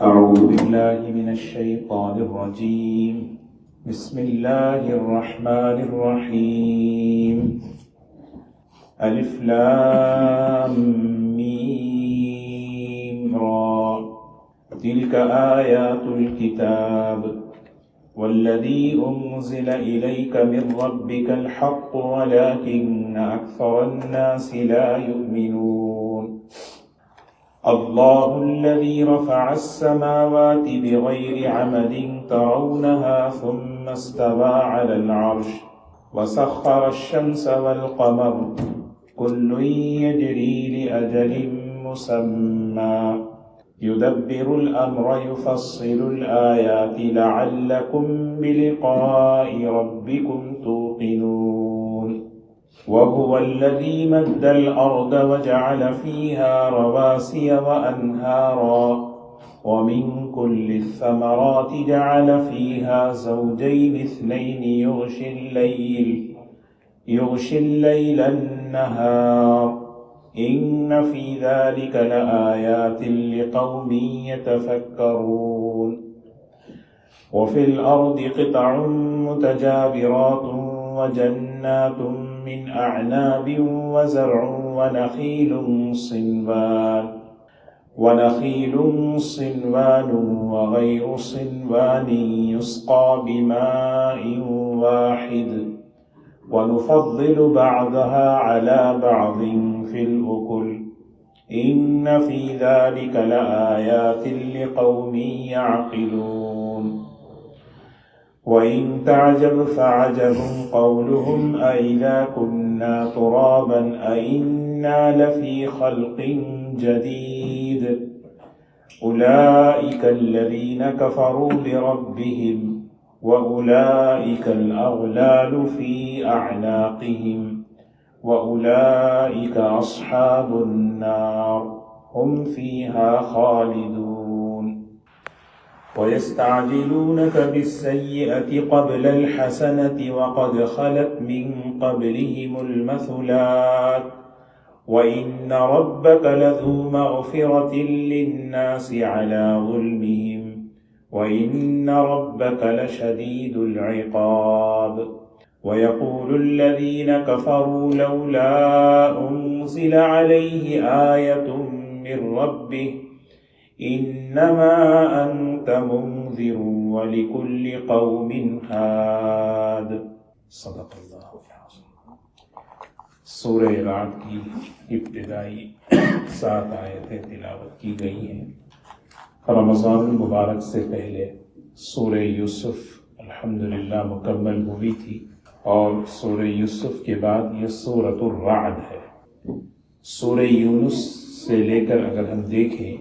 أعوذ بالله من الشيطان الرجيم بسم الله الرحمن الرحيم ألف لام ميم را تلك آيات الكتاب والذي أنزل إليك من ربك الحق ولكن أكثر الناس لا يؤمنون الله الذي رفع السماوات بغير عمد ترونها ثم استوى على العرش وسخر الشمس والقمر كل يجري لأجل مسمى يدبر الأمر يفصل الآيات لعلكم بلقاء ربكم توقنون وهو الذي مد الأرض وجعل فيها رواسي وأنهارا ومن كل الثمرات جعل فيها زوجين اثنين يغشي الليل النهار إن في ذلك لآيات لقوم يتفكرون وفي الأرض قطع متجاورات وجنات من أعناب وزرع ونخيل صنوان وغير صنوان يسقى بماء واحد ونفضل بعضها على بعض في الأكل إن في ذلك لآيات لقوم يعقلون وإن تعجب فعجب قولهم أإذا كنا ترابا أإنا لفي خلق جديد أولئك الذين كفروا بربهم وأولئك الأغلال في أعناقهم وأولئك أصحاب النار هم فيها خالدون ويستعجلونك بالسيئة قبل الحسنة وقد خلت من قبلهم المثلات وإن ربك لذو مغفرة للناس على ظلمهم وإن ربك لشديد العقاب ويقول الذين كفروا لولا أنزل عليه آية من ربه إنما أنت منذر ولكل قوم هاد صدق اللہ العظیم۔ سورہ رعد کی ابتدائی 7 آیتیں تلاوت کی گئی ہیں۔ رمضان المبارک سے پہلے سورہ یوسف الحمدللہ مکمل ہوئی تھی، اور سورہ یوسف کے بعد یہ سورۃ الرعد ہے۔ سورہ یونس سے لے کر اگر ہم دیکھیں،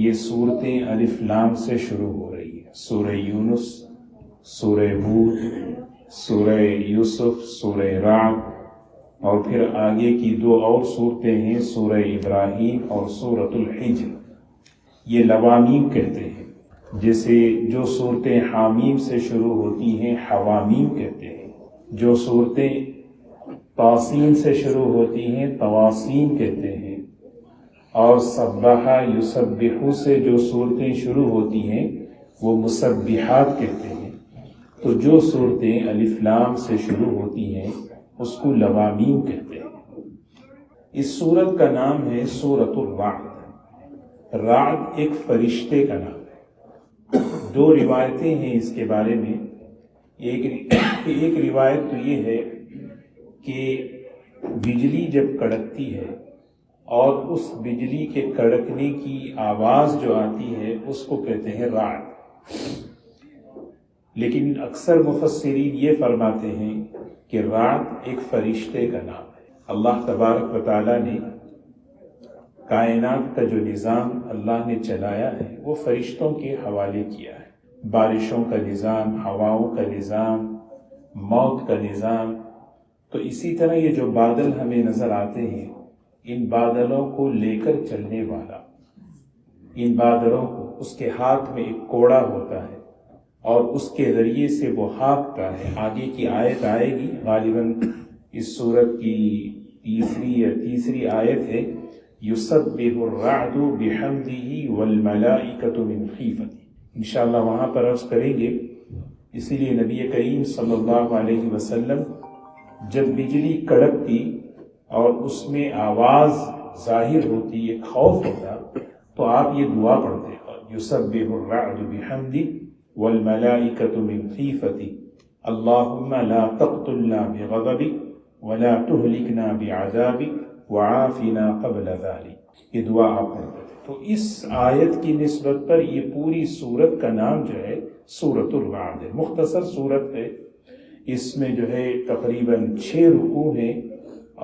یہ صورتیں الف لام سے شروع ہو رہی ہیں۔ سورہ یونس، سورہ ہود، سورہ یوسف، سورہ رعد، اور پھر آگے کی 2 اور صورتیں ہیں، سورہ ابراہیم اور سورۃ الحجر۔ یہ لوامیم کہتے ہیں، جیسے جو صورتیں حامیم سے شروع ہوتی ہیں حوامیم کہتے ہیں، جو صورتیں طاسین سے شروع ہوتی ہیں طواسین کہتے ہیں، اور سبح یسبح سے جو صورتیں شروع ہوتی ہیں وہ مسبحات کہتے ہیں۔ تو جو صورتیں الف لام سے شروع ہوتی ہیں اس کو لوامیم کہتے ہیں۔ اس سورت کا نام ہے سورۃ الرعد۔ رعد ایک فرشتے کا نام ہے۔ 2 روایتیں ہیں اس کے بارے میں۔ ایک روایت تو یہ ہے کہ بجلی جب کڑکتی ہے اور اس بجلی کے کڑکنے کی آواز جو آتی ہے اس کو کہتے ہیں رعد۔ لیکن اکثر مفسرین یہ فرماتے ہیں کہ رعد ایک فرشتے کا نام ہے۔ اللہ تبارک و تعالیٰ نے کائنات کا جو نظام اللہ نے چلایا ہے وہ فرشتوں کے حوالے کیا ہے۔ بارشوں کا نظام، ہواؤں کا نظام، موت کا نظام۔ تو اسی طرح یہ جو بادل ہمیں نظر آتے ہیں، ان بادلوں کو لے کر چلنے والا، ان بادلوں کو اس کے ہاتھ میں ایک کوڑا ہوتا ہے اور اس کے ذریعے سے وہ ہانکتا ہے۔ آگے کی آیت آئے گی، غالباً اس سورت کی تیسری آیت ہے یسبح الرعد بحمدہ والملائکۃ من خیفتہ. انشاءاللہ وہاں پر عرض کریں گے. اسی لیے نبی کریم صلی اللہ علیہ وسلم جب بجلی کڑکتی اور اس میں آواز ظاہر ہوتی، ایک خوف ہوتا، تو آپ یہ دعا پڑھتے، یسبح الرعد بحمدہ والملائکۃ من خیفتہ اللہم لا تقتلنا بغضبک ولا تہلکنا بعذابک وعافنا قبل ذلک. یہ دعا آپ پڑھتے تھے. تو اس آیت کی نسبت پر یہ پوری سورت کا نام جو ہے سورۃ الرعد ہے. مختصر سورت ہے. اس میں جو ہے تقریباً 6 رکوع ہیں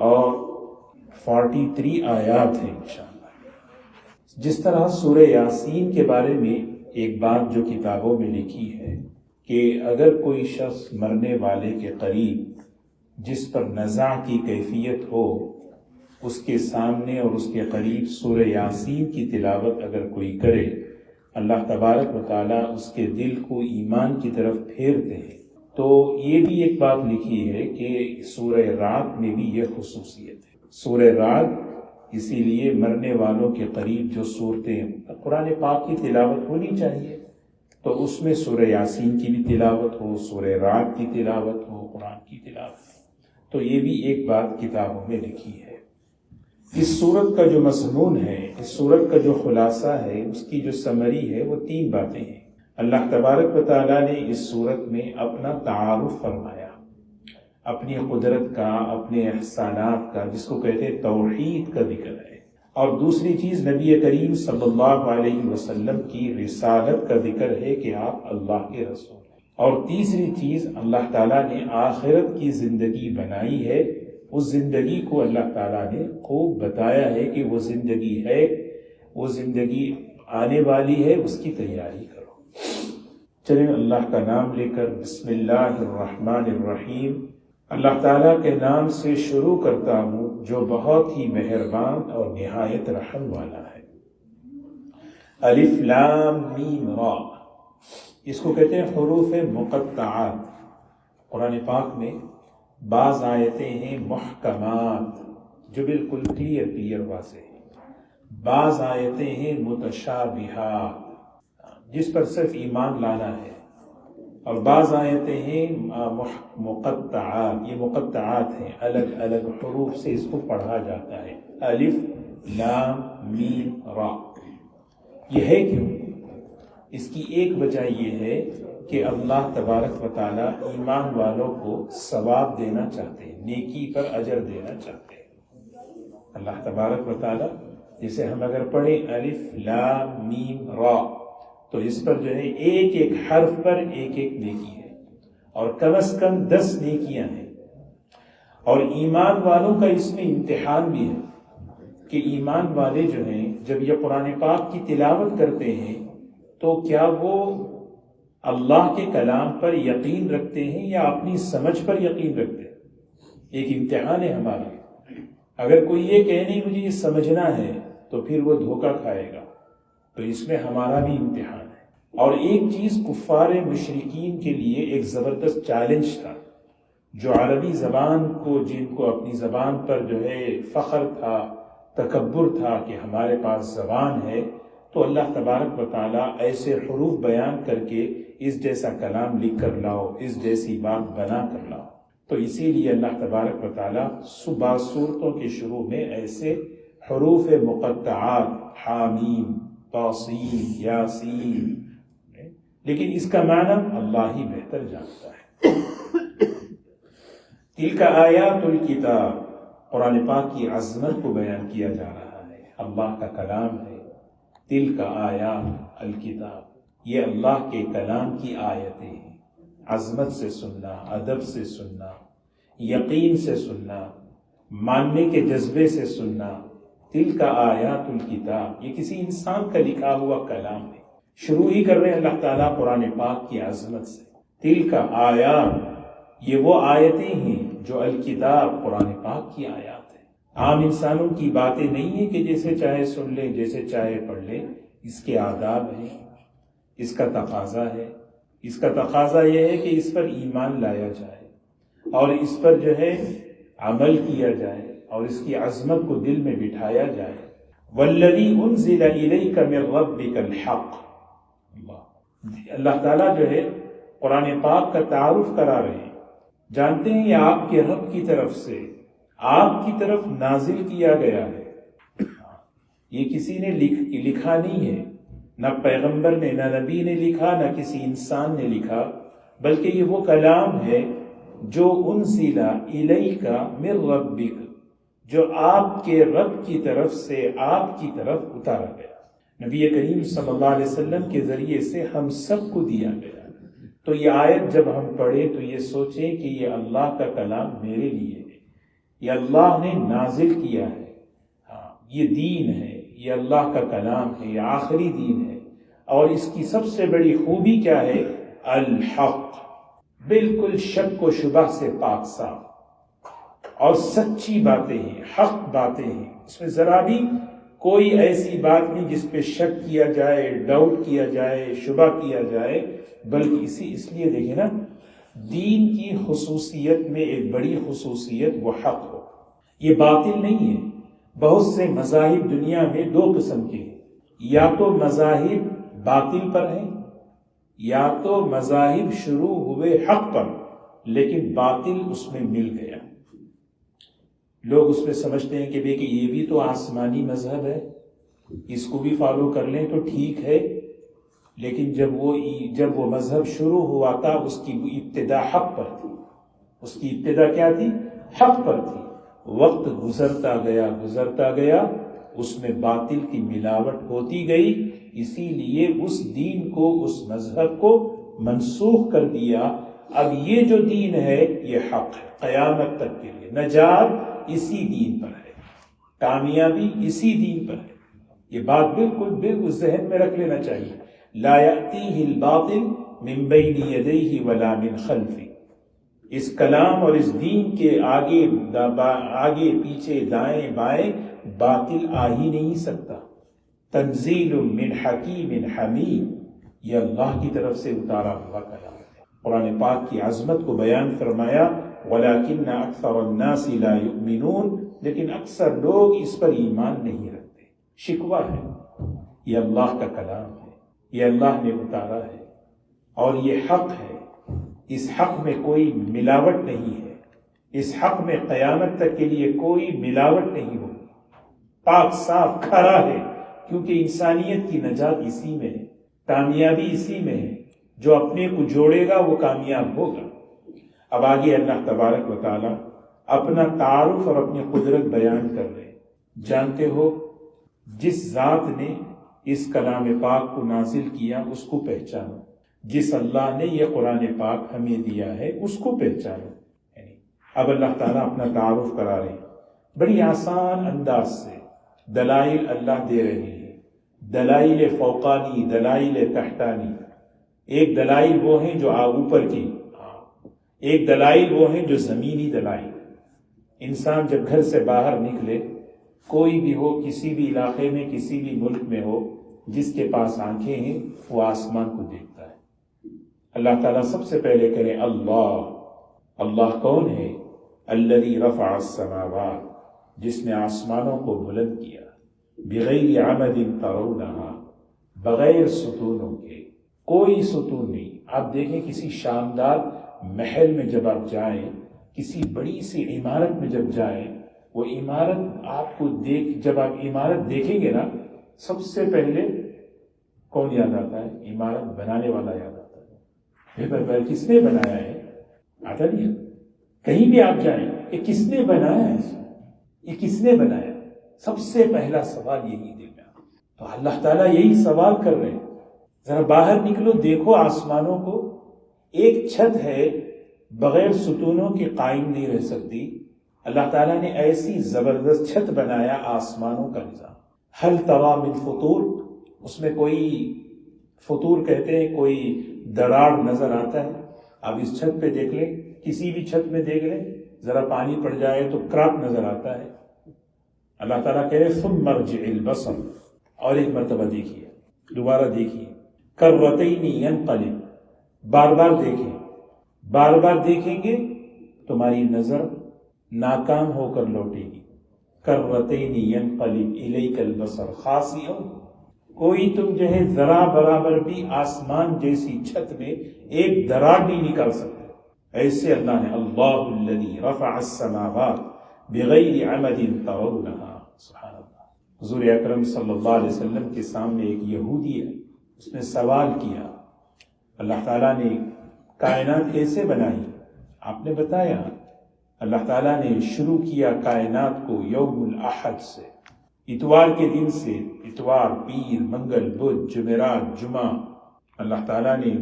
اور 43 آیات ہیں انشاءاللہ. جس طرح سورہ یاسین کے بارے میں ایک بات جو کتابوں میں لکھی ہے کہ اگر کوئی شخص مرنے والے کے قریب جس پر نزع کی کیفیت ہو، اس کے سامنے اور اس کے قریب سورہ یاسین کی تلاوت اگر کوئی کرے، اللہ تبارک و تعالیٰ اس کے دل کو ایمان کی طرف پھیرتے ہیں. تو یہ بھی ایک بات لکھی ہے کہ سورہ رعد میں بھی یہ خصوصیت ہے. سورہ رعد اسی لیے مرنے والوں کے قریب جو صورتیں قرآن پاک کی تلاوت ہونی چاہیے، تو اس میں سورہ یاسین کی بھی تلاوت ہو، سورہ رعد کی تلاوت ہو، قرآن کی تلاوت ہو. تو یہ بھی ایک بات کتابوں میں لکھی ہے. اس سورت کا جو مضمون ہے، اس سورت کا جو خلاصہ ہے، اس کی جو سمری ہے، وہ 3 باتیں ہیں. اللہ تبارک و تعالیٰ نے اس سورت میں اپنا تعارف فرمایا، اپنی قدرت کا، اپنے احسانات کا، جس کو کہتے ہیں توحید کا ذکر ہے. اور دوسری چیز نبی کریم صلی اللہ علیہ وسلم کی رسالت کا ذکر ہے کہ آپ اللہ کے رسول ہیں. اور تیسری چیز اللہ تعالیٰ نے آخرت کی زندگی بنائی ہے. اس زندگی کو اللہ تعالیٰ نے خوب بتایا ہے کہ وہ زندگی ہے، وہ زندگی آنے والی ہے، اس کی تیاری کرو. چلیں اللہ کا نام لے کر بسم اللہ الرحمن الرحیم. اللہ تعالیٰ کے نام سے شروع کرتا ہوں جو بہت ہی مہربان اور نہایت رحم والا ہے. الف لام میم را، اس کو کہتے ہیں حروف مقطعات. قرآن پاک میں بعض آیتیں ہیں محکمات جو بالکل کلیئر واضح ہیں، بعض آیتیں ہیں متشابہات جس پر صرف ایمان لانا ہے، اور بعض آیتیں ہیں مقطعات. یہ مقطعات ہیں، الگ الگ حروف سے اس کو پڑھا جاتا ہے. الف لام میم را. یہ ہے کیوں؟ اس کی ایک وجہ یہ ہے کہ اللہ تبارک و تعالیٰ ایمان والوں کو ثواب دینا چاہتے ہیں، نیکی پر اجر دینا چاہتے ہیں. اللہ تبارک و تعالیٰ جیسے ہم اگر پڑھیں الف لام میم را، تو اس پر جو ہے ایک ایک حرف پر ایک ایک نیکی ہے، اور کم از کم 10 نیکیاں ہیں. اور ایمان والوں کا اس میں امتحان بھی ہے کہ ایمان والے جو ہیں جب یہ قرآن پاک کی تلاوت کرتے ہیں تو کیا وہ اللہ کے کلام پر یقین رکھتے ہیں یا اپنی سمجھ پر یقین رکھتے ہیں. ایک امتحان ہے ہمارا. اگر کوئی یہ کہے نہیں مجھے یہ سمجھنا ہے تو پھر وہ دھوکہ کھائے گا. تو اس میں ہمارا بھی امتحان ہے. اور ایک چیز کفار مشرکین کے لیے ایک زبردست چیلنج تھا، جو عربی زبان کو، جن کو اپنی زبان پر جو ہے فخر تھا، تکبر تھا کہ ہمارے پاس زبان ہے، تو اللہ تبارک و تعالیٰ ایسے حروف بیان کر کے اس جیسا کلام لکھ کر لاؤ، اس جیسی بات بنا کر لاؤ. تو اسی لیے اللہ تبارک و تعالیٰ صبح صورتوں کے شروع میں ایسے حروف مقطعات حامیم طاسین یاسین، لیکن اس کا معنی اللہ ہی بہتر جانتا ہے. تلک آیات الکتاب، قرآن پاک کی عظمت کو بیان کیا جا رہا ہے. اللہ کا کلام ہے. تلک آیات الکتاب، یہ اللہ کے کلام کی آیتیں ہیں. عظمت سے سننا، ادب سے سننا، یقین سے سننا، ماننے کے جذبے سے سننا. تلک آیات الکتاب، یہ کسی انسان کا لکھا ہوا کلام ہے. شروع ہی کر رہے ہیں اللہ تعالیٰ قرآن پاک کی عظمت سے. تلک آیات، یہ وہ آیتیں ہیں جو الکتاب قرآن پاک کی آیات ہیں. عام انسانوں کی باتیں نہیں ہیں کہ جیسے چاہے سن لیں، جیسے چاہے پڑھ لیں. اس کے آداب ہیں، اس کا تقاضا ہے. اس کا تقاضا یہ ہے کہ اس پر ایمان لایا جائے اور اس پر جو ہے عمل کیا جائے اور اس کی عظمت کو دل میں بٹھایا جائے. والذی انزل الیک من ربک الحق. اللہ تعالیٰ جو ہے قرآن پاک کا تعارف کرا رہے ہیں. جانتے ہیں یہ آپ کے رب کی طرف سے آپ کی طرف نازل کیا گیا ہے. یہ کسی نے لکھا نہیں ہے، نہ پیغمبر نے، نہ نبی نے لکھا، نہ کسی انسان نے لکھا، بلکہ یہ وہ کلام ہے جو انزل الیک من ربک، جو آپ کے رب کی طرف سے آپ کی طرف اتارا گیا. نبی کریم صلی اللہ علیہ وسلم کے ذریعے سے ہم سب کو دیا گیا. تو یہ آیت جب ہم پڑھیں تو یہ سوچیں کہ یہ اللہ کا کلام میرے لیے ہے، یہ اللہ نے نازل کیا ہے. یہ دین ہے، یہ اللہ کا کلام ہے، یہ آخری دین ہے. اور اس کی سب سے بڑی خوبی کیا ہے؟ الحق، بالکل شک و شبہ سے پاک صاف اور سچی باتیں ہیں، حق باتیں ہیں. اس میں ذرا بھی کوئی ایسی بات نہیں جس پہ شک کیا جائے، ڈاؤٹ کیا جائے، شبہ کیا جائے. بلکہ اس لیے دیکھیں نا، دین کی خصوصیت میں ایک بڑی خصوصیت وہ حق ہو. یہ باطل نہیں ہے. بہت سے مذاہب دنیا میں دو قسم کے ہیں، یا تو مذاہب باطل پر ہیں، یا تو مذاہب شروع ہوئے حق پر لیکن باطل اس میں مل گیا. لوگ اس میں سمجھتے ہیں کہ یہ بھی تو آسمانی مذہب ہے، اس کو بھی فالو کر لیں تو ٹھیک ہے. لیکن جب وہ مذہب شروع ہوا تھا اس کی ابتدا حق پر تھی. اس کی ابتدا کیا تھی؟ حق پر تھی. وقت گزرتا گیا اس میں باطل کی ملاوٹ ہوتی گئی. اسی لیے اس دین کو، اس مذہب کو منسوخ کر دیا. اب یہ جو دین ہے یہ حق ہے قیامت تک کے لیے. نجات اسی دین پر ہے، کامیابی اسی دین پر ہے. یہ بات بالکل ذہن میں رکھ لینا چاہیے. لا یأتیہ الباطل من بین یدیہ ولا من خلفہ. اس کلام اور اس دین کے آگے پیچھے دائیں بائیں باطل آ ہی نہیں سکتا. تنزیل من حکیم حمید، یہ اللہ کی طرف سے اتارا ہوا کلام ہے. قرآن پاک کی عظمت کو بیان فرمایا، وَلَكِنَّ أَكْثَرَ النَّاسِ لَا يُؤْمِنُونَ، لیکن اکثر لوگ اس پر ایمان نہیں رکھتے. شکوہ ہے. یہ اللہ کا کلام ہے، یہ اللہ نے اتارا ہے اور یہ حق ہے. اس حق میں کوئی ملاوٹ نہیں ہے. اس حق میں قیامت تک کے لیے کوئی ملاوٹ نہیں ہوگی. پاک صاف کھرا ہے، کیونکہ انسانیت کی نجات اسی میں ہے، کامیابی اسی میں ہے. جو اپنے کو جوڑے گا وہ کامیاب ہوگا. اب آگے اللہ تبارک و تعالی اپنا تعارف اور اپنی قدرت بیان کر رہے ہیں. جانتے ہو جس ذات نے اس کلام پاک کو نازل کیا اس کو پہچانو. جس اللہ نے یہ قرآن پاک ہمیں دیا ہے اس کو پہچانو. اب اللہ تعالیٰ اپنا تعارف کرا رہے ہیں بڑی آسان انداز سے. دلائل اللہ دے رہے ہیں، دلائل فوقانی، دلائل تحتانی. ایک دلائل وہ ہیں جو اوپر کی، ایک دلائل وہ ہیں جو زمینی دلائل. انسان جب گھر سے باہر نکلے، کوئی بھی ہو، کسی بھی علاقے میں، کسی بھی ملک میں ہو، جس کے پاس آنکھیں ہیں وہ آسمان کو دیکھتا ہے. اللہ تعالیٰ سب سے پہلے کرے اللہ. اللہ کون ہے؟ الذی رفع السماوات، جس نے آسمانوں کو بلند کیا، بغیر عمد ترونہا، بغیر ستونوں کے. کوئی ستون نہیں. آپ دیکھیں کسی شاندار محل میں جب آپ جائیں، کسی بڑی سی عمارت میں جب جائیں، وہ عمارت آپ کو جب آپ عمارت دیکھیں گے نا، سب سے پہلے کون یاد آتا ہے؟ عمارت بنانے والا یاد آتا ہے. کس نے بنایا ہے؟ آتا نہیں ہے. کہیں بھی آپ جائیں، یہ کس نے بنایا ہے؟ یہ کس نے بنایا؟ سب سے پہلا سوال یہی دل میں. تو اللہ تعالیٰ یہی سوال کر رہے ہیں. ذرا باہر نکلو، دیکھو آسمانوں کو. ایک چھت ہے بغیر ستونوں کے قائم نہیں رہ سکتی. اللہ تعالیٰ نے ایسی زبردست چھت بنایا آسمانوں کا نظام. ہل توا من فطور، اس میں کوئی فطور کہتے ہیں کوئی دراڑ نظر آتا ہے؟ اب اس چھت پہ دیکھ لیں، کسی بھی چھت میں دیکھ لیں، ذرا پانی پڑ جائے تو کراک نظر آتا ہے. اللہ تعالیٰ کہہ رہے ثم ارجع البصر، اور ایک مرتبہ دیکھیے، دوبارہ دیکھیے. کرتین ینقلب، بار بار دیکھیں. بار بار دیکھیں گے تمہاری نظر ناکام ہو کر لوٹے گی. کرتین ینقلب الیک البصر خاسئا، کوئی تم جو ہے ذرا برابر بھی آسمان جیسی چھت میں ایک دراڑ نہیں نکال سکتے. ایسے اللہ نے اللہ الذی رفع السماوات بغیر عمد ترونها. سبحان اللہ. حضور اکرم صلی اللہ علیہ وسلم کے سامنے ایک یہودی ہے، اس نے سوال کیا اللہ تعالیٰ نے کائنات کیسے بنائی؟ آپ نے بتایا اللہ تعالیٰ نے شروع کیا کائنات کو یوم الاحد سے، اتوار کے دن سے. اتوار، پیر، منگل، بدھ، جمعرات، جمعہ. اللہ تعالیٰ نے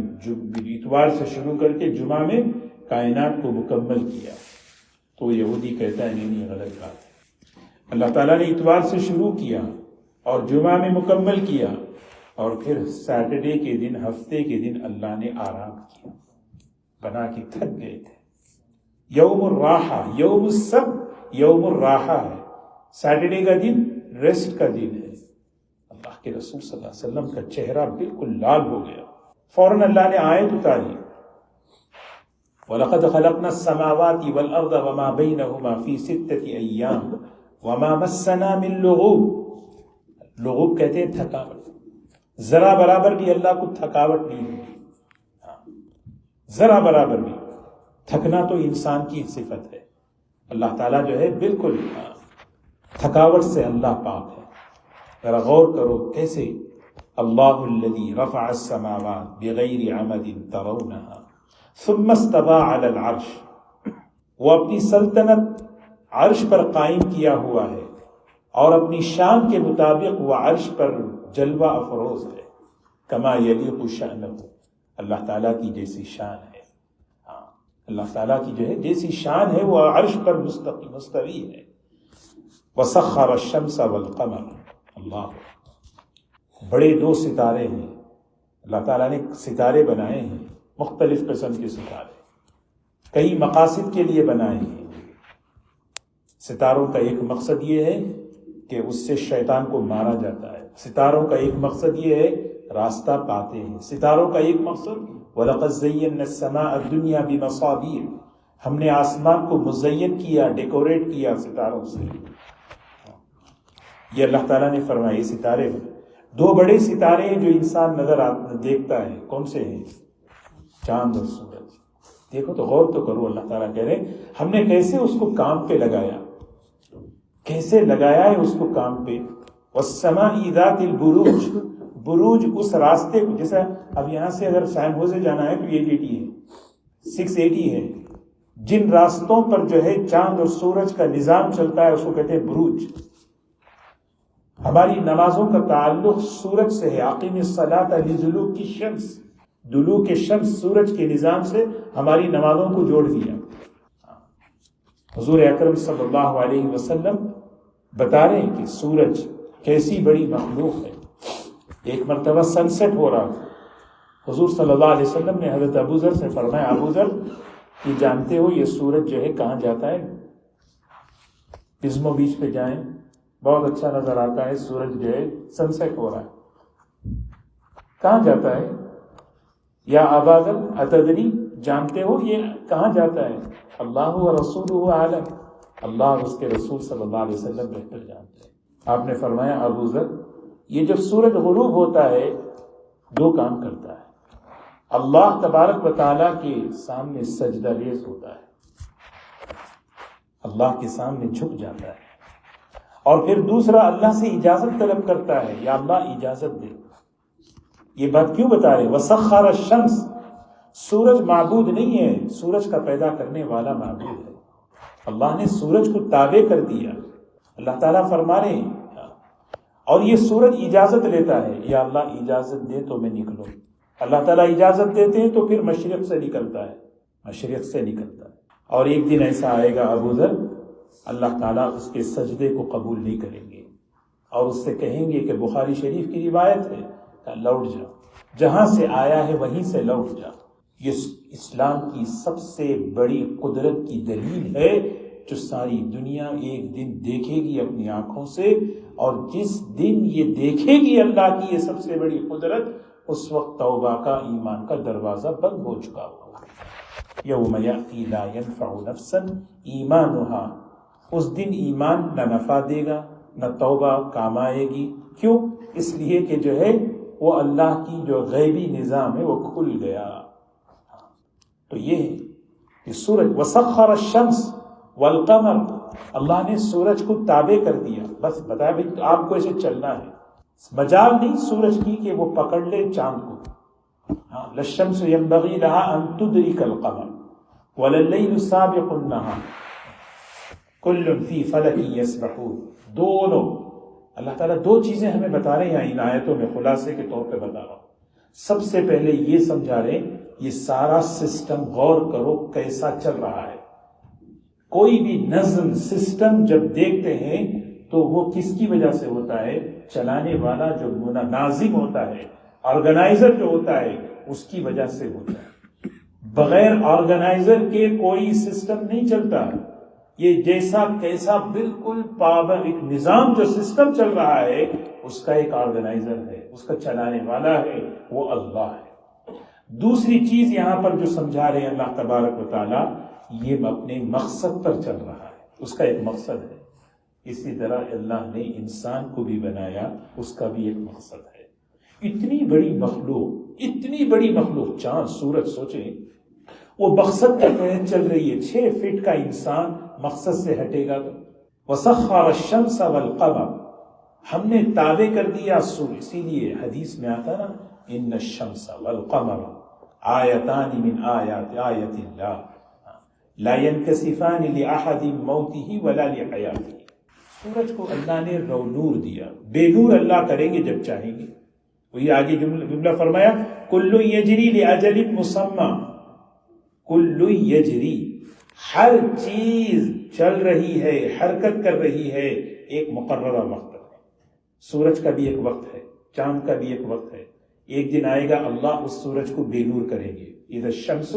اتوار سے شروع کر کے جمعہ میں کائنات کو مکمل کیا. تو یہودی کہتا ہے نہیں غلط بات ہے. اللہ تعالیٰ نے اتوار سے شروع کیا اور جمعہ میں مکمل کیا، اور پھر سیٹرڈے کے دن، ہفتے کے دن اللہ نے آرام کیا. بنا کے تھک گئے تھے. یوم الراحہ، یوم السبت یوم الراحہ ہے. سیٹرڈے کا دن ریسٹ کا دن ہے. اللہ کے رسول صلی اللہ علیہ وسلم کا چہرہ بالکل لال ہو گیا. فوراً اللہ نے آیت اتاری وَلَقَدْ خَلَقْنَا السَّمَاوَاتِ وَالْأَرْضَ وَمَا بَيْنَهُمَا فِي سِتَّةِ أَيَّامٍ وَمَا مَسَّنَا مِن لُغُوبٍ. لغوب کہتے ہیں تھکاوٹ. ذرا برابر بھی اللہ کو تھکاوٹ نہیں ہوتی. ذرا برابر بھی. تھکنا تو انسان کی صفت ہے. اللہ تعالیٰ جو ہے بالکل تھکاوٹ سے اللہ پاک ہے. ذرا غور کرو کیسے اللہ الذی رفع السماوات بغیر عمد ترونها ثم استوى على العرش. وہ اپنی سلطنت عرش پر قائم کیا ہوا ہے اور اپنی شان کے مطابق وہ عرش پر جلوہ افروز ہے. کما یلیق شأنہ، اللہ تعالیٰ کی جیسی شان ہے. اللہ تعالیٰ کی جو ہے جیسی شان ہے وہ عرش پر مستوی ہے. وسخر الشمس والقمر. اللہ، بڑے دو ستارے ہیں. اللہ تعالیٰ نے ستارے بنائے ہیں، مختلف قسم کے ستارے، کئی مقاصد کے لیے بنائے ہیں. ستاروں کا ایک مقصد یہ ہے کہ اس سے شیطان کو مارا جاتا ہے. ستاروں کا ایک مقصد یہ ہے راستہ پاتے ہیں. ستاروں کا ایک مقصد وَلَقَدْ زَيَّنَّا السَّمَاءَ الدُّنْيَا بِمَصَابِيحَ، ہم نے آسمان کو مزین کیا، ڈیکوریٹ کیا ستاروں سے. یہ اللہ تعالیٰ نے فرمایا. یہ ستارے دو بڑے ستارے ہیں جو انسان دیکھتا ہے. کون سے ہیں؟ چاند اور سورج. دیکھو تو غور تو کرو. اللہ تعالیٰ کہہ رہے ہیں ہم نے کیسے اس کو کام پہ لگایا، کیسے لگایا ہے اس کو کام پہ. وَالسَّمَاءِ ذَاتِ الْبُرُوجِ، بروج اس راستے کو، جیسا اب یہاں سے اگر سان ہوزے جانا ہے تو 880 ہے، 680 ہے. جن راستوں پر جو ہے چاند اور سورج کا نظام چلتا ہے اس کو کہتے ہیں بروج. ہماری نمازوں کا تعلق سورج سے ہے. اقیم الصلاۃ لدلوک الشمس، دلوک الشمس سورج کے نظام سے ہماری نمازوں کو جوڑ دیا. حضور اکرم صلی اللہ علیہ وسلم بتا رہے ہیں کہ سورج کیسی بڑی مخلوق ہے. ایک مرتبہ سن سیٹ ہو رہا تھا. حضور صلی اللہ علیہ وسلم نے حضرت ابو ذر سے فرمایا ابو ذر یہ جانتے ہو یہ سورج جو ہے کہاں جاتا ہے؟ پزمو بیچ پہ جائیں، بہت اچھا نظر آتا ہے. سورج جو ہے سن سیٹ ہو رہا ہے، کہاں جاتا ہے؟ یا ابا ذر اتدری، جانتے ہو یہ کہاں جاتا ہے؟ اللہ و رسولہ اعلم، اللہ اور اس کے رسول صلی اللہ علیہ وسلم بہتر جانتے ہیں. آپ نے فرمایا ابو ذر یہ جب سورج غروب ہوتا ہے دو کام کرتا ہے. اللہ تبارک و تعالیٰ کے سامنے سجدہ ریز ہوتا ہے، اللہ کے سامنے جھک جاتا ہے، اور پھر دوسرا اللہ سے اجازت طلب کرتا ہے یا اللہ اجازت دے. یہ بات کیوں بتا رہے؟ وسخر الشمس، سورج معبود نہیں ہے، سورج کا پیدا کرنے والا معبود ہے. اللہ نے سورج کو تابع کر دیا. اللہ تعالیٰ فرما رہے ہیں اور یہ سورج اجازت لیتا ہے یا اللہ اجازت دے تو میں نکلوں. اللہ تعالیٰ اجازت دیتے ہیں تو پھر مشرق سے نکلتا ہے، مشرق سے نکلتا ہے. اور ایک دن ایسا آئے گا ابو ذر اللہ تعالیٰ اس کے سجدے کو قبول نہیں کریں گے اور اس سے کہیں گے کہ بخاری شریف کی روایت ہے کہ لوٹ جا، جہاں سے آیا ہے وہیں سے لوٹ جا. یہ اسلام کی سب سے بڑی قدرت کی دلیل ہے جو ساری دنیا ایک دن دیکھے گی اپنی آنکھوں سے. اور جس دن یہ دیکھے گی اللہ کی یہ سب سے بڑی قدرت، اس وقت توبہ کا، ایمان کا دروازہ بند ہو چکا ہوگا. یوم یأتی لا ينفع نفسا ایمانها، اس دن ایمان نہ نفع دے گا نہ توبہ کام آئے گی. کیوں؟ اس لیے کہ جو ہے وہ اللہ کی جو غیبی نظام ہے وہ کھل گیا. تو یہ ہے کہ سورج وسخر الشمس والقمر، اللہ نے سورج کو تابع کر دیا. بس بتایا بھائی آپ کو ایسے چلنا ہے، مجال نہیں سورج کی کہ وہ پکڑ لے چاند کو. للشمس ينبغي لها ان تدرك القمر ولا الليل سابق النهار كل في فلك يسبحون. دونوں اللہ تعالیٰ دو چیزیں ہمیں بتا رہے ہیں ان آیتوں میں، خلاصے کے طور پہ بتا رہا ہوں. سب سے پہلے یہ سمجھا رہے ہیں یہ سارا سسٹم غور کرو کیسا چل رہا ہے. کوئی بھی نظم سسٹم جب دیکھتے ہیں تو وہ کس کی وجہ سے ہوتا ہے؟ چلانے والا جو ناظم ہوتا ہے، آرگنائزر جو ہوتا ہے، اس کی وجہ سے ہوتا ہے. بغیر آرگنائزر کے کوئی سسٹم نہیں چلتا. یہ جیسا کیسا بالکل پابند ایک نظام جو سسٹم چل رہا ہے اس کا ایک آرگنائزر ہے، اس کا چلانے والا ہے، وہ اللہ ہے. دوسری چیز یہاں پر جو سمجھا رہے ہیں اللہ تبارک و تعالیٰ، یہ اپنے مقصد پر چل رہا ہے، اس کا ایک مقصد ہے. اسی طرح اللہ نے انسان کو بھی بنایا، اس کا بھی ایک مقصد ہے. اتنی بڑی مخلوق چاند سورج سوچیں، وہ مقصد کے تحت چل رہی ہے. 6 فٹ کا انسان مقصد سے ہٹے گا تو وسخر الشمس والقمر، ہم نے تابع کر دیا سورج. اسی لیے حدیث میں آتا نا ان الشمس والقمر آیتان من آیات اللہ لا ينكسفان لأحد موته ولا لحیاته. سورج کو اللہ نے نور دیا، بے نور اللہ کریں گے جب چاہیں گے. وہی آگے جملہ فرمایا کل یجری لأجل مسمى، کل یجری، ہر چیز چل رہی ہے، حرکت کر رہی ہے ایک مقررہ وقت میں. سورج کا بھی ایک وقت ہے، چاند کا بھی ایک وقت ہے. ایک دن آئے گا اللہ اس سورج کو بے نور کریں گے. اذا الشمس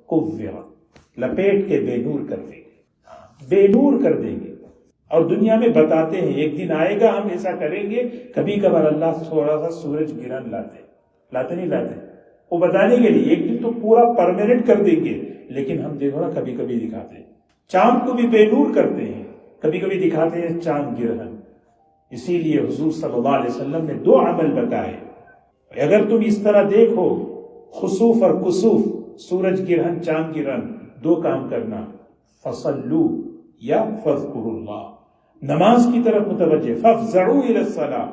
کورت، لپیٹ کے بے نور کر دیں گے، بے نور کر دیں گے. اور دنیا میں بتاتے ہیں ایک دن آئے گا ہم ایسا کریں گے. کبھی کبھار اللہ تھوڑا سا سورج گرہن لاتے نہیں لاتے، وہ بتانے کے لیے. ایک دن تو پورا پرماننٹ کر دیں گے، لیکن ہم دیکھو نا کبھی کبھی دکھاتے ہیں. چاند کو بھی بے نور کرتے ہیں، کبھی کبھی دکھاتے ہیں چاند گرہن. اسی لیے حضور صلی اللہ علیہ وسلم نے 2 عمل بتائے. اگر تم اس طرح دیکھو خسوف اور کسوف، سورج گرہن چاند گرہن، 2 کام کرنا، فصلو یا فذکروا اللہ، نماز کی طرف متوجہ. فافزعوا الی الصلاۃ،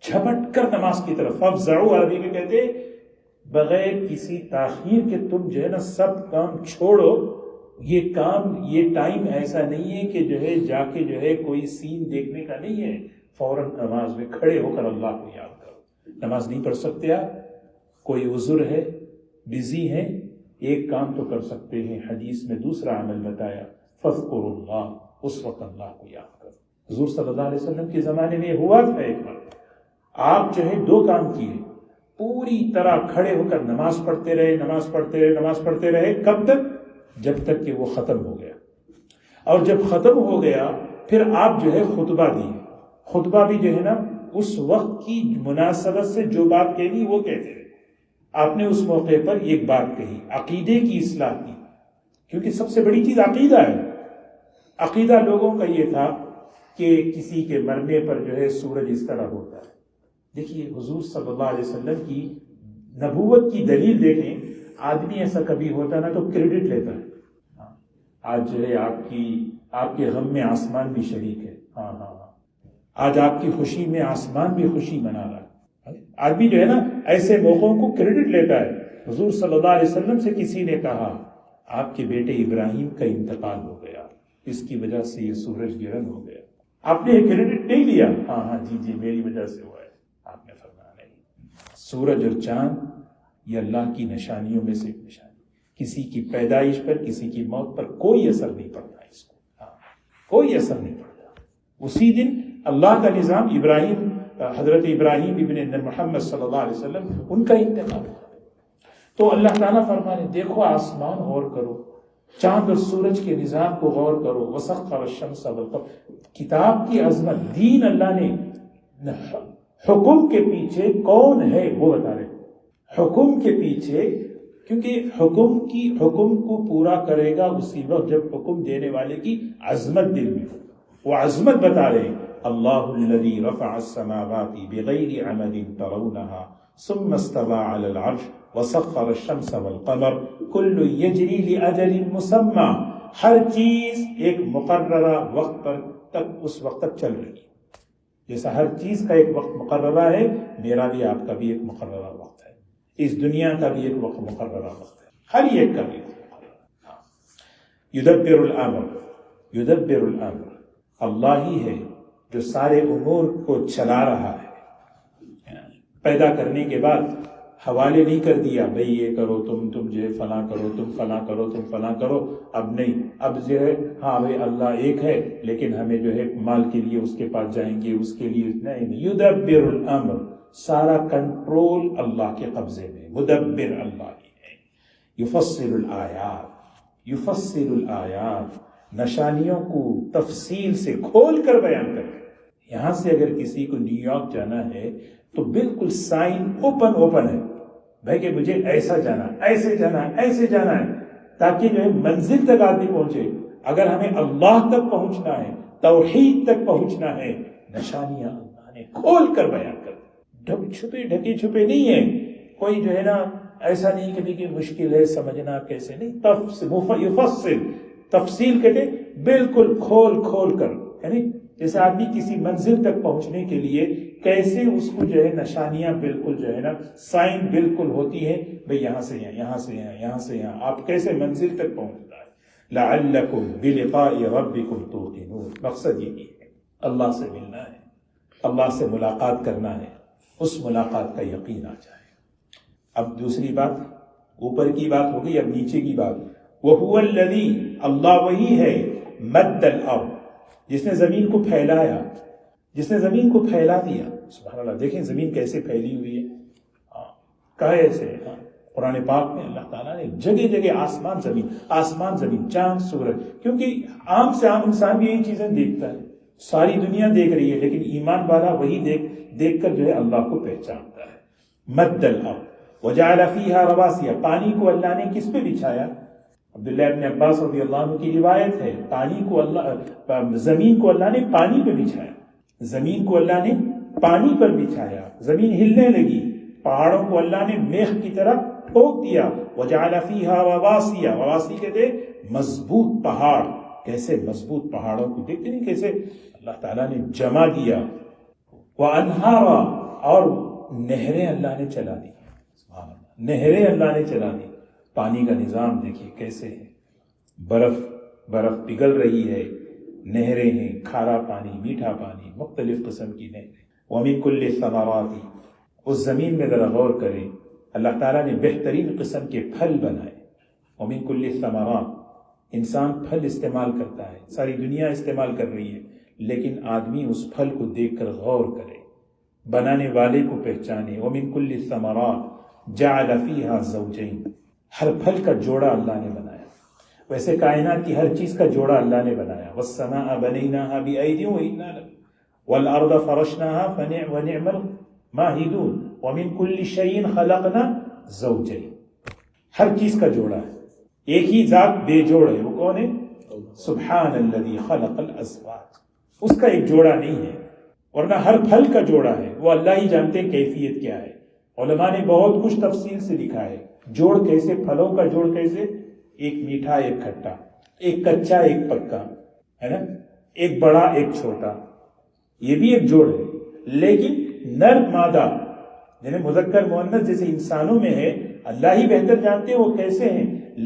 جھپٹ کر نماز کی طرف. فافزعوا عربی میں کہتے ہیں بغیر کسی تاخیر کے تم جو ہے نا سب کام چھوڑو. یہ کام، یہ ٹائم ایسا نہیں ہے کہ جو ہے جا کے جو ہے کوئی سین دیکھنے کا نہیں ہے. فوراً نماز میں کھڑے ہو کر اللہ کو یاد کرو. نماز نہیں پڑھ سکتے آپ، کوئی عذر ہے، بزی ہیں، ایک کام تو کر سکتے ہیں. حدیث میں دوسرا عمل بتایا فاذکروا اللہ، اس وقت اللہ کو یاد کرو. حضور صلی اللہ علیہ وسلم کے زمانے میں ہوا تھا ایک بار، آپ جو ہے 2 کام کیے. پوری طرح کھڑے ہو کر نماز پڑھتے رہے. کب تک؟ جب تک کہ وہ ختم ہو گیا. اور جب ختم ہو گیا پھر آپ جو ہے خطبہ دیے. خطبہ بھی جو ہے نا اس وقت کی مناسبت سے جو بات کہنی وہ کہتے رہے. آپ نے اس موقع پر ایک بات کہی، عقیدے کی اصلاح کی، کیونکہ سب سے بڑی چیز عقیدہ ہے. عقیدہ لوگوں کا یہ تھا کہ کسی کے مرنے پر جو ہے سورج اس طرح ہوتا ہے. دیکھیے حضور صلی اللہ علیہ وسلم کی نبوت کی دلیل دیکھیں. آدمی ایسا کبھی ہوتا نا تو کریڈٹ لیتا ہے. آج جو ہے آپ کے غم میں آسمان بھی شریک ہے. آج آپ کی خوشی میں آسمان بھی خوشی منا رہا ہے. آدمی جو ہے نا ایسے موقعوں کو کریڈٹ لیتا ہے. حضور صلی اللہ علیہ وسلم سے کسی نے کہا آپ کے بیٹے ابراہیم کا انتقال ہو گیا، اس کی وجہ سے یہ سورج گرہن ہو گیا. آپ نے کریڈٹ نہیں لیا، جی میری وجہ سے ہوا ہے. آپ نے فرمایا نہیں، سورج اور چاند یہ اللہ کی نشانیوں میں سے ایک نشانی. کسی کی پیدائش پر، کسی کی موت پر کوئی اثر نہیں پڑتا اس کو. کوئی اثر نہیں پڑتا. اسی دن اللہ کا نظام حضرت ابراہیم ابن محمد صلی اللہ علیہ وسلم ان کا انتقال ہوا. تو اللہ تعالیٰ فرمانے دیکھو آسمان غور کرو، چاند اور سورج کے نظام کو غور کرو. وسخر الشمس والقمر، کتاب کی عظمت. دین اللہ نے حکم کے پیچھے کون ہے وہ بتا رہے. حکم کے پیچھے، کیونکہ حکم کو پورا کرے گا اسی وقت جب حکم دینے والے کی عظمت دل میں ہوگا. وہ عظمت بتا رہے ہیں. اللہ الذی رفع السماوات بغیر عمد ترونها ثم استوى على العرش وسخر الشمس والقمر كل يجري لأجل مسمى. ہر چیز ایک مقررہ وقت پر تک اس وقت تک چل رہی ہے. جیسا ہر چیز کا ایک وقت مقررہ ہے، میرا بھی آپ کا بھی ایک مقررہ وقت ہے، اس دنیا کا بھی ایک وقت مقررہ وقت ہے، ہر ایک کا بھی مقررہ. یدبر الامر، یدبر الامر، اللہ ہی ہے جو سارے امور کو چلا رہا ہے. پیدا کرنے کے بعد حوالے نہیں کر دیا بھئی یہ کرو تم جو ہے فلاں کرو، تم فلاں کرو، تم فلاں کرو. اب نہیں، اب جو ہے ہاں بھئی اللہ ایک ہے لیکن ہمیں جو ہے مال کے لیے اس کے پاس جائیں گے، اس کے لیے نہیں. یدبر الامر، سارا کنٹرول اللہ کے قبضے میں، مدبر اللہ ہی ہے. یفصل الآیات، یفصل الآیات، نشانیوں کو تفصیل سے کھول کر بیان کرتے. یہاں سے اگر کسی کو نیو یارک جانا ہے تو بالکل سائن اوپن ہے بھائی کہ مجھے ایسا جانا، ایسے جانا، ایسے جانا ہے، تاکہ جو ہے منزل تک آدمی پہنچے. اگر ہمیں اللہ تک پہنچنا ہے، توحید تک پہنچنا ہے، نشانیاں اللہ نے کھول کر بیان کر، ڈھکی چھپے نہیں ہے. کوئی جو ہے نا ایسا نہیں کہ دیکھیے مشکل ہے سمجھنا کیسے، نہیں. یفصل، تفصیل کہتے بالکل کھول کر، یعنی جیسے آدمی کسی منزل تک پہنچنے کے لیے کیسے اس کو جو ہے نشانیاں بالکل جو ہے نا سائن بالکل ہوتی ہے بھئی یہاں سے یہاں، یہاں سے یہاں، یہاں سے یہاں، آپ کیسے منزل تک پہنچتا ہے. لعلکم بلقاء ربکم توقنون، مقصد یہی ہے اللہ سے ملنا ہے، اللہ سے ملاقات کرنا ہے، اس ملاقات کا یقین آ جائے. اب دوسری بات، اوپر کی بات ہو گئی، اب نیچے کی بات. وہو الذی، اللہ وہی ہے، مد الارض، جس نے زمین کو پھیلایا، جس نے زمین کو پھیلا دیا. سبحان اللہ، دیکھیں زمین کیسے پھیلی ہوئی ہے، کیسے. قرآن پاک میں اللہ تعالیٰ نے جگہ جگہ آسمان زمین، چاند سورج، کیونکہ عام سے عام انسان بھی یہی چیزیں دیکھتا ہے، ساری دنیا دیکھ رہی ہے، لیکن ایمان والا وہی دیکھ کر جو ہے اللہ کو پہچانتا ہے. مد الارض وجعل فیہا رواسیہ، پانی کو اللہ نے کس پہ بچھایا؟ عبداللہ ابن عباس رضی اللہ عنہ کی روایت ہے، پانی کو زمین کو اللہ نے پانی پہ بچھایا، زمین کو اللہ نے پانی پر بچھایا، زمین ہلنے لگی. پہاڑوں کو اللہ نے میخ کی طرح ٹھوک دیا. وجعل فیہا رواسیہ، رواسی کہتے مضبوط پہاڑ. کیسے مضبوط پہاڑوں کو دیکھتے نہیں کیسے اللہ تعالیٰ نے جما دیا. وانہارا، اور نہریں اللہ نے چلا دی، نہریں اللہ نے چلا دی. پانی کا نظام دیکھیے کیسے ہے، برف پگھل رہی ہے، نہریں ہیں، کھارا پانی، میٹھا پانی، مختلف قسم کی نہریں. وَمِن كُلِّ الثَّمَرَاتِ، اس زمین میں ذرا غور کریں، اللہ تعالیٰ نے بہترین قسم کے پھل بنائے. وَمِن كُلِّ الثَّمَرَاتِ، انسان پھل استعمال کرتا ہے، ساری دنیا استعمال کر رہی ہے، لیکن آدمی اس پھل کو دیکھ کر غور کرے، بنانے والے کو پہچانے. وَمِن كُلِّ الثَّمَرَاتِ جَعَلَ فِيهَا زَوْجَيْنِ، ہر پھل کا جوڑا اللہ نے بنایا. ویسے کائنات کی ہر چیز کا جوڑا اللہ نے بنایا. وَالسَّمَاءَ بَنَيْنَاهَا بِأَيْدٍ وَإِنَّا لَمُوسِعُونَ وَالْأَرْضَ فَرَشْنَاهَا فَنِعْمَ الْمَاهِدُونَ وَمِن كُلِّ شَيْءٍ خَلَقْنَا زَوْجَيْنِ. ہر چیز کا جوڑا ہے، ایک ہی ذات بے جوڑ ہے، وہ کون ہے؟ سبحان الذی خلق الازواج، اس کا ایک جوڑا نہیں ہے. ورنہ ہر پھل کا جوڑا ہے، وہ اللہ ہی جانتے کیفیت کیا ہے. علماء نے بہت کچھ تفصیل سے لکھا ہے، جوڑ کیسے، پھلوں کا جوڑ کیسے، ایک میٹھا ایک کھٹا، ایک کچا ایک پکا، ہے نا، ایک بڑا ایک چھوٹا، یہ بھی ایک جوڑ ہے. لیکن نر مادہ یعنی مذکر مؤنث جیسے انسانوں میں ہے، اللہ ہی بہتر جانتے ہیں وہ کیسے ہیں،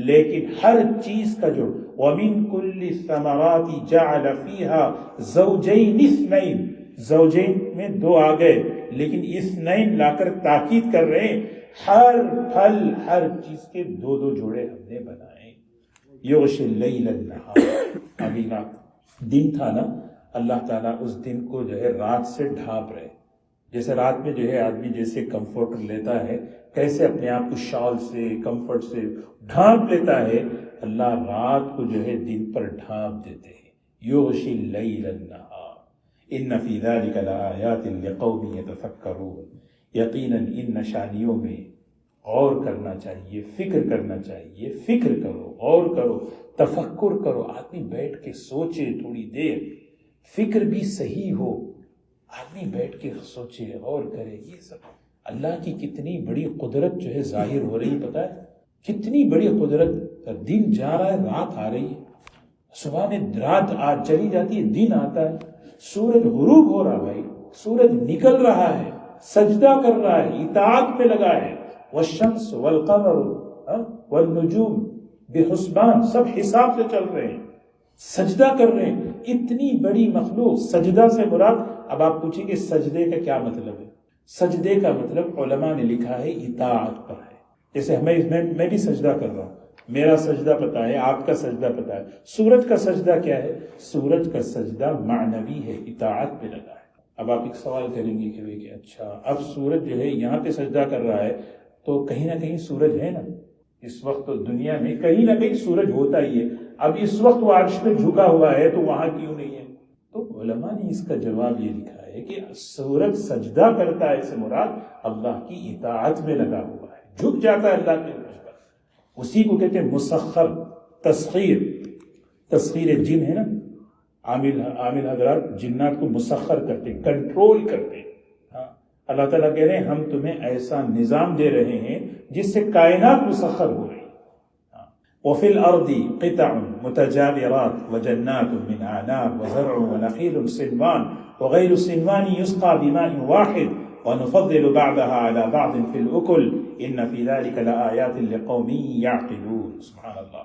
لیکن ہر چیز کا جوڑ. وَمِن كُلِّ الثَّمَرَاتِ جَعَلَ فِيهَا زَوْجَيْنِ اثْنَيْنِ، زوجین میں دو آ گئے، لیکن اثنین لا کر تاکید کر رہے ہیں، ہر پھل ہر چیز کے دو دو جوڑے ہم نے بنائے. یغشی اللیل النہار، ابھی رات دن تھا نا، اللہ تعالیٰ اس دن کو جو ہے رات سے ڈھانپ رہے. جیسے رات میں جو ہے آدمی جیسے کمفرٹ لیتا ہے، کیسے اپنے آپ کو شال سے کمفرٹ سے ڈھانپ لیتا ہے، اللہ رات کو جو ہے دن پر ڈھانپ دیتے ہیں. یغشی اللیل النہار ان فی ذلک لآیات لقوم یتفکرون. یقیناً ان نشانیوں میں غور کرنا چاہیے، فکر کرنا چاہیے. فکر کرو، غور کرو، تفکر کرو، آدمی بیٹھ کے سوچے تھوڑی دیر فکر بھی صحیح ہو، آدمی بیٹھ کے سوچے، غور کرے، یہ سب اللہ کی کتنی بڑی قدرت جو ہے ظاہر ہو رہی، پتہ ہے کتنی بڑی قدرت. دن جا رہا ہے، رات آ رہی ہے، صبح میں رات چلی جاتی ہے، دن آتا ہے، سورج غروب ہو رہا، بھائی سورج نکل رہا ہے، سجدہ کر رہا ہے، اطاعت پہ لگا ہے. والشمس والقمر والنجوم بحسبان، سب حساب سے چل رہے ہیں، سجدہ کر رہے ہیں. اتنی بڑی مخلوق، سجدہ سے مراد، اب آپ پوچھیں کہ سجدے کا کیا مطلب ہے؟ سجدے کا مطلب علماء نے لکھا ہے اطاعت پر ہے. جیسے میں بھی سجدہ کر رہا ہوں، میرا سجدہ پتہ ہے، آپ کا سجدہ پتہ ہے. سورج کا سجدہ کیا ہے؟ سورج کا سجدہ معنوی ہے، اطاعت پہ لگا ہے. اب آپ ایک سوال کریں گے کہ اچھا اب سورج جو ہے یہاں پہ سجدہ کر رہا ہے تو کہیں نہ کہیں سورج ہے نا، اس وقت تو دنیا میں کہیں نہ کہیں سورج ہوتا ہی ہے. اب اس وقت وہ عرش پہ جھکا ہوا ہے تو وہاں کیوں نہیں ہے؟ تو علماء نے اس کا جواب یہ لکھا ہے کہ سورج سجدہ کرتا ہے سے مراد اللہ کی اطاعت میں لگا ہوا ہے، جھک جاتا ہے اللہ کے اوپر. اسی کو کہتے ہیں مسخر، تسخیر جن ہے نا، عامل حضرات جنات کو مسخر کرتے، کنٹرول کرتے. ہاں اللہ تعالیٰ کہہ رہے ہیں ہم تمہیں ایسا نظام دے رہے ہیں جس سے کائنات مسخر ہو رہی. وفي الأرض قطع متجاورات وجنات من أعناب وزرع ونخيل صنوان وغير الصنوان يسقى بماء واحد ونفضل بعضها على بعض في الأكل إن في ذلك لآيات لقوم يعقلون. سبحان اللہ.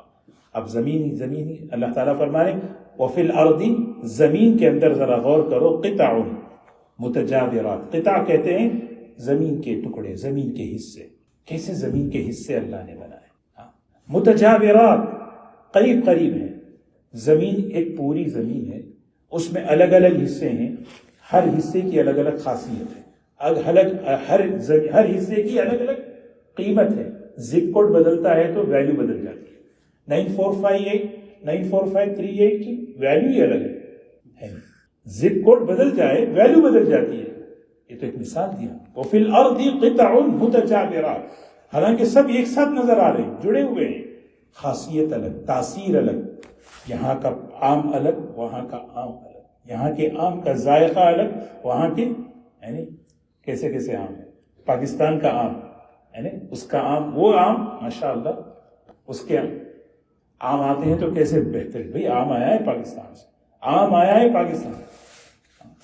اب زمینی اللہ تعالیٰ فرما رہے وفي الأرض، زمین کے اندر ذرا غور کرو، قطع متجاورات، قطع کہتے ہیں زمین کے ٹکڑے، زمین کے حصے. کیسے زمین کے حصے اللہ نے بنائے؟ متجاورات، قریب قریب ہیں. زمین ایک پوری زمین ہے، اس میں الگ الگ حصے ہیں، ہر حصے کی الگ الگ خاصیت ہے، ہر حصے کی الگ الگ قیمت ہے. زپ کوڈ بدلتا ہے تو ویلیو بدل جاتی ہے. 9458 945838 کی ویلیو ہی الگ ہے. زپ کوڈ بدل جائے ویلیو بدل جاتی ہے. یہ تو ایک مثال دیا. وفی الارض قطع متجاورات، حالانکہ سب ایک ساتھ نظر آ رہے ہیں، جڑے ہوئے ہیں، خاصیت الگ، تاثیر الگ. یہاں کا آم الگ، وہاں کا آم الگ، یہاں کے آم کا ذائقہ الگ، وہاں کے یعنی کیسے کیسے آم ہے. پاکستان کا آم یعنی اس کا آم، وہ آم ماشاءاللہ اس کے آم آتے ہیں تو کیسے بہتر. بھئی آم آیا ہے پاکستان سے، آم آیا ہے پاکستان سے.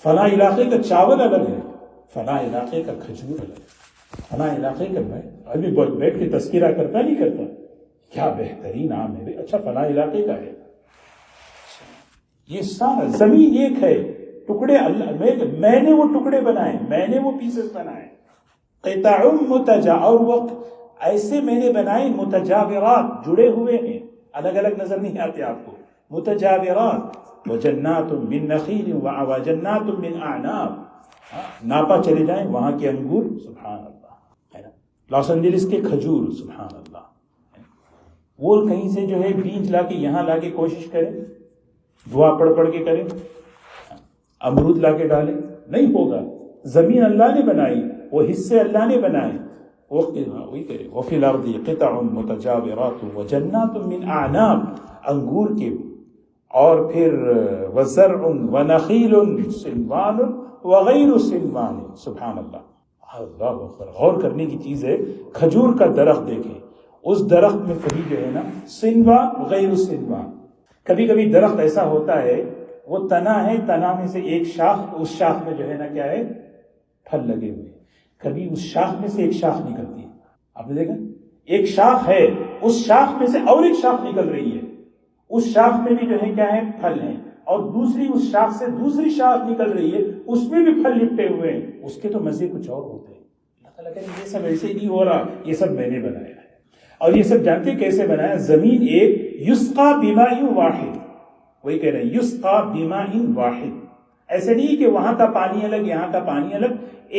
فلاں علاقے کا چاول الگ ہے، فلاں علاقے کا کھجور الگ ہے، فلاں علاقے کا. میں ابھی بیٹھ کے تذکرہ کرتا نہیں کرتا، کیا بہترین آم ہے. اچھا فلاں علاقے کا ہے. یہ سارا زمین ایک ہے، ٹکڑے اللہ میں نے وہ ٹکڑے بنائے، میں نے وہ پیسز بنائے. قطع اور وقت ایسے میں نے بنائے، متجاورات، جڑے ہوئے ہیں، الگ الگ نظر نہیں آتے آپ کو. متجاورات وجنات من نخیل وجنات من اعناب. ناپا چلے جائیں وہاں کے انگور، سبحان اللہ، لاس اینجلس کے کھجور، سبحان اللہ. وہ کہیں سے جو ہے بیج لا کے یہاں لا کے کوشش کریں، دعا پڑھ کے کریں، امرود لا کے ڈالیں، نہیں ہوگا. زمین اللہ نے بنائی، وہ حصے اللہ نے بنائے. وہی کرے وفی الارض قطع متجاورات وجنات من اعناب، انگور کے، اور پھر وزرع ونخیل صنوان وغیر صنوان. سبحان اللہ. اللہ اکبر. غور کرنے کی چیز ہے. کھجور کا درخت دیکھیں، اس درخت میں کبھی جو ہے نا صنوان غیر صنوان. کبھی کبھی درخت ایسا ہوتا ہے وہ تنا ہے، تنا میں سے ایک شاخ، اس شاخ میں جو ہے نا کیا ہے، پھل لگے ہوئے. کبھی اس شاخ میں سے ایک شاخ نکلتی ہے. آپ نے دیکھا ایک شاخ ہے، اس شاخ میں سے اور ایک شاخ نکل رہی ہے، اس شاخ میں بھی جو ہے کیا ہے، پھل ہیں، اور دوسری اس شاخ سے دوسری شاخ نکل رہی ہے، اس میں بھی پھل لپٹے ہوئے ہیں. اس کے تو مزے کچھ اور ہوتے ہیں. اللہ تعالیٰ کہتے ہیں یہ سب ایسے نہیں ہو رہا، یہ سب میں نے بنایا ہے. اور یہ سب جانتے کیسے بنایا؟ زمین ایک، یسقا بماء واحد. وہی کہہ رہے ہیں یسقا بماء واحد. ایسے نہیں کہ وہاں کا پانی الگ یہاں کا پانی الگ،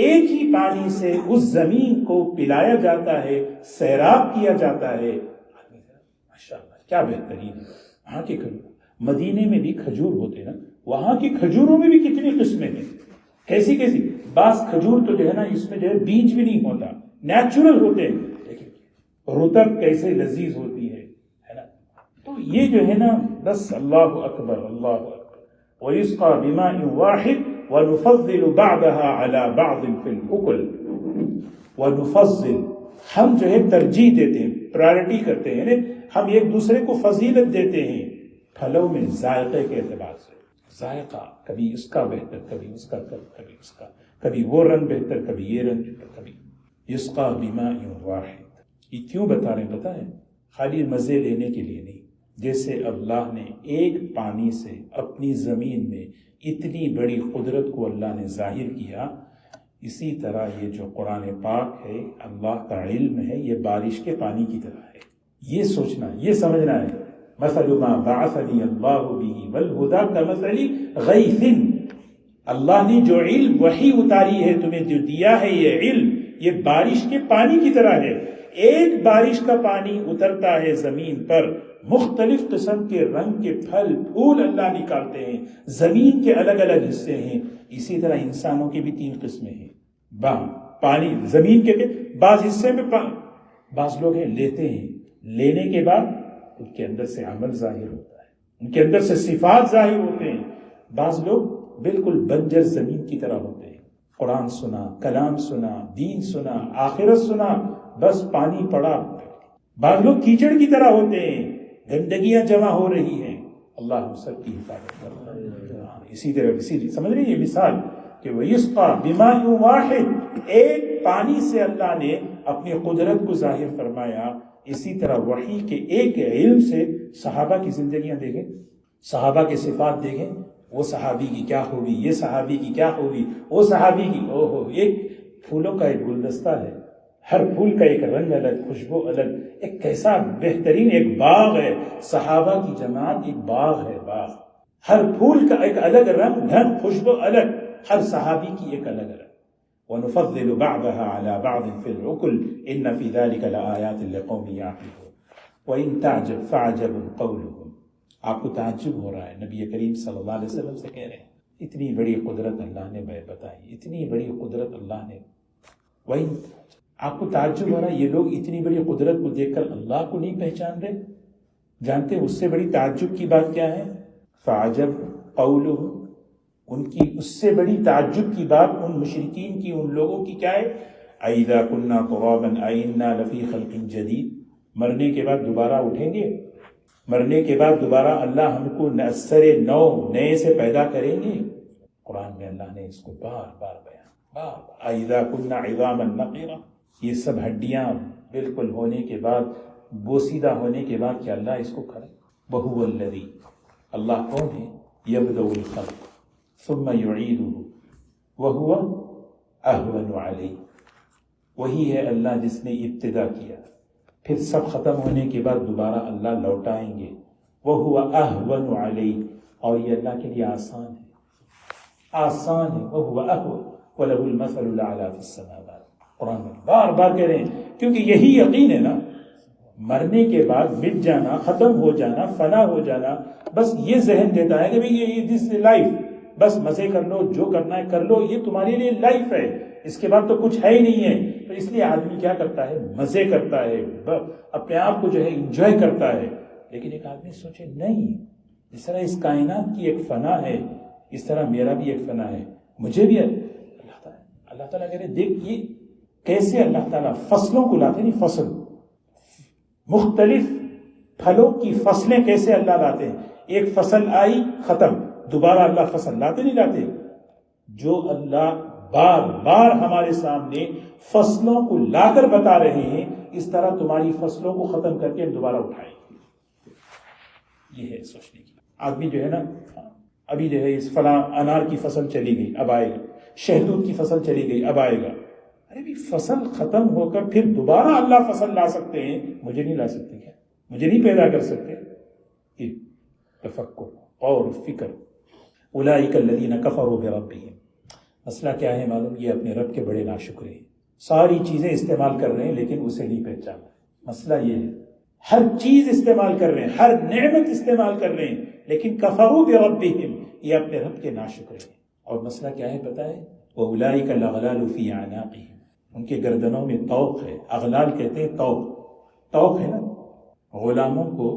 ایک ہی پانی سے اس زمین کو پلایا جاتا ہے، سیراب کیا جاتا ہے. ماشاءاللہ کیا بہترین ہے. وہاں کے مدینے میں بھی کھجور ہوتے ہیں نا، وہاں کی کھجوروں میں بھی کتنی قسمیں ہیں، کیسی کیسی. بعض کھجور تو جو ہے نا اس میں جو ہے بیج بھی نہیں ہوتا، نیچرل ہوتے ہیں. رطب کیسے لذیذ ہوتی ہے نا. تو یہ جو ہے نا بس اللہ اکبر اللہ اکبر. وَيُسْقَى بِمَاءٍ وَاحِدٍ وَنُفَضِّلُ بَعْضَهَا عَلَى بَعْضٍ فِي الْأُكُلِ وَنُفَضِّل، ہم جو ہے ترجیح دیتے ہیں، پرائرٹی کرتے ہیں، یعنی ہم ایک دوسرے کو فضیلت دیتے ہیں پھلوں میں ذائقے کے اعتبار سے. ذائقہ کبھی اس کا بہتر، کبھی اس کا، کبھی اس کا، کبھی وہ رنگ بہتر، کبھی یہ رنگ بہتر، کبھی یسقا بماء واحد. یہ کیوں بتا رہے ہیں پتہ ہے؟ خالی مزے لینے کے لیے نہیں. جیسے اللہ نے ایک پانی سے اپنی زمین میں اتنی بڑی قدرت کو اللہ نے ظاہر کیا، اسی طرح یہ جو قرآن پاک ہے، اللہ کا علم ہے، یہ بارش کے پانی کی طرح ہے. یہ سوچنا، یہ سمجھنا ہے. مثل ما بعثنی اللہ بہ والہدی کمثل غیث، اللہ نے جو علم وحی اتاری ہے تمہیں جو دیا ہے، یہ علم یہ بارش کے پانی کی طرح ہے. ایک بارش کا پانی اترتا ہے زمین پر، مختلف قسم کے رنگ کے پھل پھول اللہ نکالتے ہیں، زمین کے الگ الگ حصے ہیں. اسی طرح انسانوں کی بھی 3 قسمیں ہیں. پانی زمین کے بعض حصے میں بعض لوگ ہیں لیتے ہیں، لینے کے بعد ان کے اندر سے عمل ظاہر ہوتا ہے، ان کے اندر سے صفات ظاہر ہوتے ہیں. بعض لوگ بالکل بنجر زمین کی طرح ہوتے ہیں، قرآن سنا، کلام سنا، دین سنا، آخرت سنا، بس پانی پڑا. بعض لوگ کیچڑ کی طرح ہوتے ہیں، گندگیاں جمع ہو رہی ہیں. اللہ ہم سب کی حفاظت کرتا ہے. اسی طرح سمجھ رہی یہ مثال کہ وَيُسْقَى بِمَاءٍ وَاحِدٍ، ایک پانی سے اللہ نے اپنی قدرت کو ظاہر فرمایا. اسی طرح وحی کے ایک علم سے صحابہ کی زندگیاں دیکھیں، صحابہ کے صفات دیکھیں. وہ صحابی کی کیا خوبی، یہ صحابی کی کیا خوبی، وہ صحابی کی ایک پھولوں کا ایک گلدستہ ہے، ہر پھول کا ایک رنگ الگ، خوشبو الگ. ایک کیسا بہترین ایک باغ ہے، صحابہ کی جماعت ایک باغ ہے، باغ. ہر پھول کا ایک الگ رنگ، خوشبو الگ، ہر صحابی کی ایک الگ الگ. وَنُفَضِّلُ بَعْضَهَا عَلَى بَعْضٍ فِي الْعُقُلِ إِنَّ فِي ذَلِكَ لَآيَاتٍ لِقَوْمٍ يَعْقِلُونَ. وَإِن تَعْجَبْ فَعَجَبٌ قَوْلُهُمْ. آپ کو تعجب ہو رہا ہے، نبی کریم صلی اللہ علیہ وسلم سے کہہ رہے ہیں اتنی بڑی قدرت اللہ نے بتائی، اتنی بڑی قدرت اللہ نے. وَإِن، آپ کو تعجب ہو رہا ہے، یہ لوگ اتنی بڑی قدرت کو دیکھ کر اللہ کو نہیں پہچان رہے. جانتے ہیں اس سے بڑی تعجب کی بات کیا ہے؟ فَعَجَبٌ قَوْلُهُمْ. ان کی اس سے بڑی تعجب کی بات ان مشرکین کی، ان لوگوں کی کیا ہے؟ أَإِذَا كُنَّا تُرَابًا أَإِنَّا لَفِي خَلْقٍ جَدِيدٍ. مرنے کے بعد دوبارہ اٹھیں گے، مرنے کے بعد دوبارہ اللہ ہم کو اثر نو نئے سے پیدا کریں گے. قرآن میں اللہ نے اس کو بار بار بیان، أَإِذَا كُنَّا عِظَامًا نَخِرَةً. یہ سب ہڈیاں بالکل ہونے کے بعد، بوسیدہ ہونے کے بعد کیا اللہ اس کو کھڑا؟ وَهُوَ الَّذِي، اللہ کون ہے؟ يَبْدَأُ الْخَلْقَ ثُمَّ يُعِيدُهُ وَهُوَ أَهْوَنُ عَلَيْهِ. وہی ہے اللہ جس نے ابتدا کیا، پھر سب ختم ہونے کے بعد دوبارہ اللہ لوٹائیں گے. وَهُوَ أَهْوَنُ عَلَيْهِ، اور یہ اللہ کے لیے آسان ہے، آسان ہے. وَهُوَ أَهْوَنُ وَلَهُ الْمَثَلُ الْأَعْلَىٰ فِي السَّمَاوَاتِ. قرآن میں بار بار کہہ رہے ہیں، کیونکہ یہی یقین ہے نا، مرنے کے بعد مٹ جانا، ختم ہو جانا، فنا ہو جانا. بس یہ ذہن دیتا ہے کہ بھئی یہ دس لائف، بس مزے کر لو، جو کرنا ہے کر لو، یہ تمہارے لیے لائف ہے، اس کے بعد تو کچھ ہے ہی نہیں ہے. تو اس لیے آدمی کیا کرتا ہے؟ مزے کرتا ہے، اپنے آپ کو جو ہے انجوائے کرتا ہے. لیکن ایک آدمی سوچے نہیں، اس طرح اس کائنات کی ایک فنا ہے، اس طرح میرا بھی ایک فنا ہے، مجھے بھی. اللہ تعالیٰ کہہ رہے دیکھ یہ کیسے اللہ تعالیٰ فصلوں کو لاتے، نہیں فصل، مختلف پھلوں کی فصلیں کیسے اللہ لاتے ہیں. ایک فصل آئی ختم، دوبارہ اللہ فصل لاتے نہیں لاتے. جو اللہ بار بار ہمارے سامنے فصلوں کو لا کر بتا رہے ہیں، اس طرح تمہاری فصلوں کو ختم کر کے ہم دوبارہ اٹھائیں گے. یہ ہے سوچنے کی. آدمی جو ہے نا، ابھی جو ہے اس فلاں انار کی فصل چلی گئی، اب آئے گا. شہدود کی فصل چلی گئی، اب آئے گا. ارے بھی فصل ختم ہو کر پھر دوبارہ اللہ فصل لا سکتے ہیں، مجھے نہیں لا سکتے کیا؟ مجھے نہیں پیدا کر سکتے؟ یہ تفکر اور فکر. اولئک الذین کفروا بربہم. مسئلہ کیا ہے معلوم؟ یہ اپنے رب کے بڑے ناشکرے ہیں. ساری چیزیں استعمال کر رہے ہیں لیکن اسے نہیں پہچانا. مسئلہ یہ ہے، ہر چیز استعمال کر رہے ہیں، ہر نعمت استعمال کر رہے ہیں، لیکن کفروا بربہم، یہ اپنے رب کے ناشکرے ہیں. اور مسئلہ کیا ہے پتہ ہے؟ وَأُولَئِكَ الْأَغْلَالُ فِي أَعْنَاقِهِمْ. ان کے گردنوں میں طوق ہے. اغلال کہتے ہیں طوق، طوق ہے نا. غلاموں کو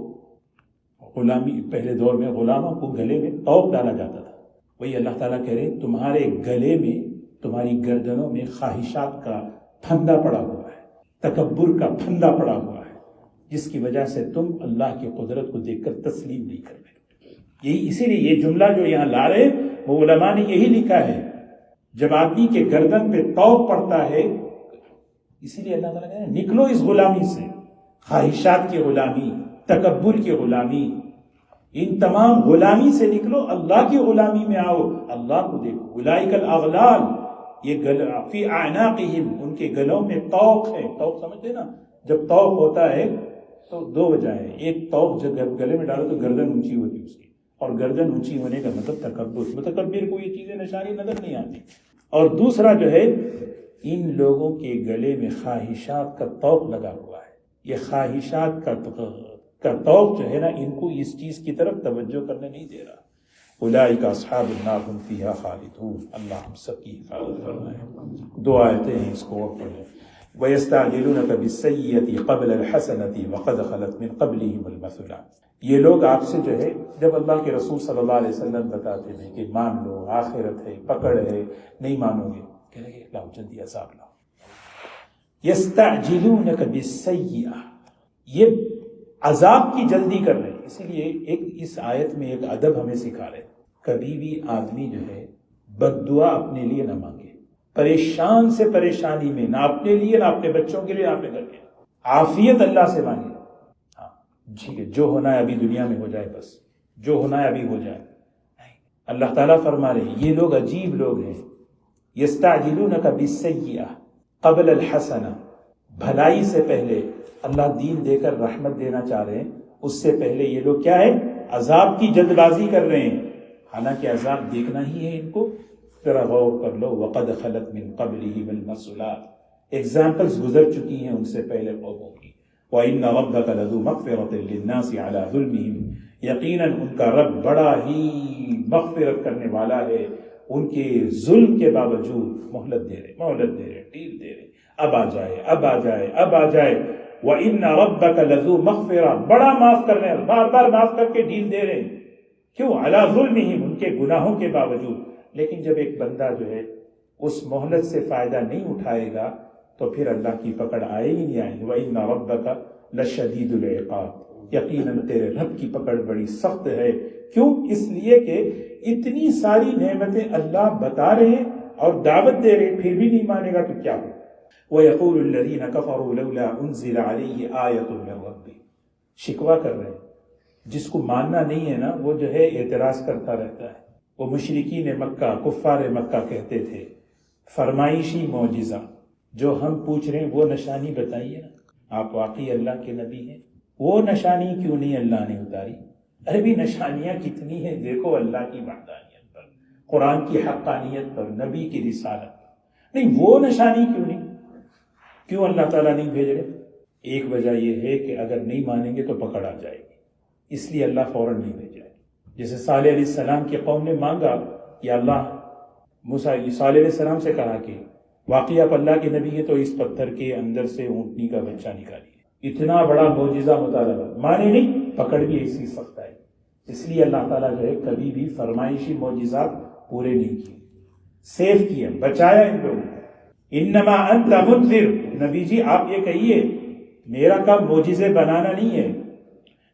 غلامی پہلے دور میں غلاموں کو گلے میں طوق ڈالا جاتا تھا. وہی اللہ تعالیٰ کہہ رہے ہیں تمہارے گلے میں، تمہاری گردنوں میں خواہشات کا پھندا پڑا ہوا ہے، تکبر کا پھندا پڑا ہوا ہے، جس کی وجہ سے تم اللہ کی قدرت کو دیکھ کر تسلیم نہیں کر رہے. اسی لیے یہ جملہ جو یہاں لا رہے وہ علماء نے یہی لکھا ہے، جب آدمی کے گردن پہ طوق پڑتا ہے، اسی لیے اللہ تعالیٰ کہتے ہیں نکلو اس غلامی سے، خواہشات کی غلامی، تکبر کی غلامی، ان تمام غلامی سے نکلو، اللہ کی غلامی میں آؤ، اللہ کو دیکھو. اولئک الاغلال، یہ فی اعناقہم، ان کے گلوں میں طوق ہے. طوق سمجھتے نا، جب طوق ہوتا ہے تو دو وجہ ہے. ایک طوق جب گلے میں ڈالو تو گردن اونچی ہوتی ہے اس کی، اور گردن اونچی ہونے کا مطلب تکبر، متکبر کو یہ چیزیں نشانی نظر نہیں آتی. اور دوسرا جو ہے، ان لوگوں کے گلے میں خواہشات کا طوق لگا ہوا ہے. یہ خواہشات کا طوق جو ہے نا، ان کو اس چیز کی طرف توجہ کرنے نہیں دے رہا. اولئک اصحاب النار هم فیہا خالدون. اللہ ہم سب کی حفاظت فرمائے. دو آیتیں ہیں، اس کو اور پڑھ لیں. وَيَسْتَعْجِلُونَكَ بِالسَّيِّئَةِ قَبْلَ الْحَسَنَةِ وَقَدْ خَلَتْ مِنْ قَبْلِهِمُ الْمَثُلَاتُ. یہ لوگ آپ سے جو ہے، جب اللہ کے رسول صلی اللہ علیہ وسلم بتاتے ہیں کہ مان لو، آخرت ہے، پکڑ ہے، نہیں مانو گے، کہہ رہے لاؤ جلدی عذاب لاؤ. يَسْتَعْجِلُونَكَ بِالسَّيِّئَةِ، یہ عذاب کی جلدی کر رہے ہیں. اسی لیے اس آیت میں ایک ادب ہمیں سکھا رہے ہیں، کبھی بھی آدمی جو ہے بد دعا اپنے لیے نہ مانگے. پریشان سے پریشانی میں، نہ اپنے لیے، نہ اپنے بچوں کے لیے، نہ اپنے گھر کے لیے، عافیت اللہ سے مانگے. ہاں ٹھیک ہے، جو ہونا ہے ابھی دنیا میں ہو جائے، بس جو ہونا ہے ابھی ہو جائے. اللہ تعالیٰ فرما رہے ہیں یہ لوگ عجیب لوگ ہیں. یستعجلونک بالسیئہ قبل الحسنہ، بھلائی سے پہلے اللہ دین دے کر رحمت دینا چاہ رہے ہیں، اس سے پہلے یہ لوگ کیا ہے، عذاب کی جلد بازی کر رہے ہیں. حالانکہ عذاب دیکھنا ہی ہے ان کو. ذرا غور کر لو، وقد خلت من قبلہم المثلات، ایگزامپلز گزر چکی ہیں ان سے پہلے قوموں کی. وَإِنَّ رَبَّكَ لَذُو مَغْفِرَةٍ لِلنَّاسِ عَلَى ظُلْمِهِمْ، یقیناً ان کا رب بڑا ہی مغفرت کرنے والا ہے ان کے ظلم کے باوجود. مہلت دے رہے، ڈیل دے رہے، اب آ جائے، اب آ جائے، اب آ جائے. وَإِنَّ رَبَّكَ لَذُو مَغْفِرَةٍ، بڑا معاف کرنے، بار بار معاف کر کے ڈیل دے رہے ہیں. کیوں؟ عَلَى ظُلْمِهِمْ، ان کے گناہوں کے باوجود. لیکن جب ایک بندہ جو ہے اس مہلت سے فائدہ نہیں اٹھائے گا تو پھر اللہ کی پکڑ آئے ہی نہیں آئے گی. وَإِنَّ رَبَّكَ لَشَدِيدُ الْعِقَابِ، یقیناً تیرے رب کی پکڑ بڑی سخت ہے. کیوں؟ اس لیے کہ اتنی ساری نعمتیں اللہ بتا رہے ہیں اور دعوت دے رہے ہیں، پھر بھی نہیں مانے گا تو کیا ہو. وَيَقُولُ الَّذِينَ كَفَرُوا لَوْلَا أُنزِلَ عَلَيْهِ آيَةٌ مِّن رَّبِّهِ، شکوہ کر رہے ہیں. جس کو ماننا نہیں ہے نا، وہ جو ہے اعتراض کرتا رہتا ہے. وہ مشرکین مکہ، کفار مکہ کہتے تھے فرمائشی معجزہ جو ہم پوچھ رہے ہیں وہ نشانی بتائیے نا، آپ واقعی اللہ کے نبی ہیں، وہ نشانی کیوں نہیں اللہ نے اتاری؟ ارے بھی نشانیاں کتنی ہیں، دیکھو اللہ کی وحدانیت پر، قرآن کی حقانیت پر، نبی کی رسالت پر. نہیں، وہ نشانی کیوں نہیں؟ کیوں اللہ تعالیٰ نہیں بھیج رہے؟ ایک وجہ یہ ہے کہ اگر نہیں مانیں گے تو پکڑ آ جائے گی، اس لیے اللہ فوراً نہیں بھیجا. جیسے صالح علیہ السلام کی قوم نے مانگا، یا اللہ صالح علیہ السلام سے کہا کہ واقعی آپ اللہ کے نبی ہیں تو اس پتھر کے اندر سے اونٹنی کا بچہ نکالیے. اتنا بڑا معجزہ مطالبہ، مانے نہیں، پکڑ بھی ایسی سخت آئی. اس لیے اللہ تعالیٰ جو ہے کبھی بھی فرمائشی معجزات پورے نہیں کیے، سیف کیا، بچایا ان لوگوں کو. انما انت منذر، نبی جی آپ یہ کہیے میرا کام معجزے بنانا نہیں ہے.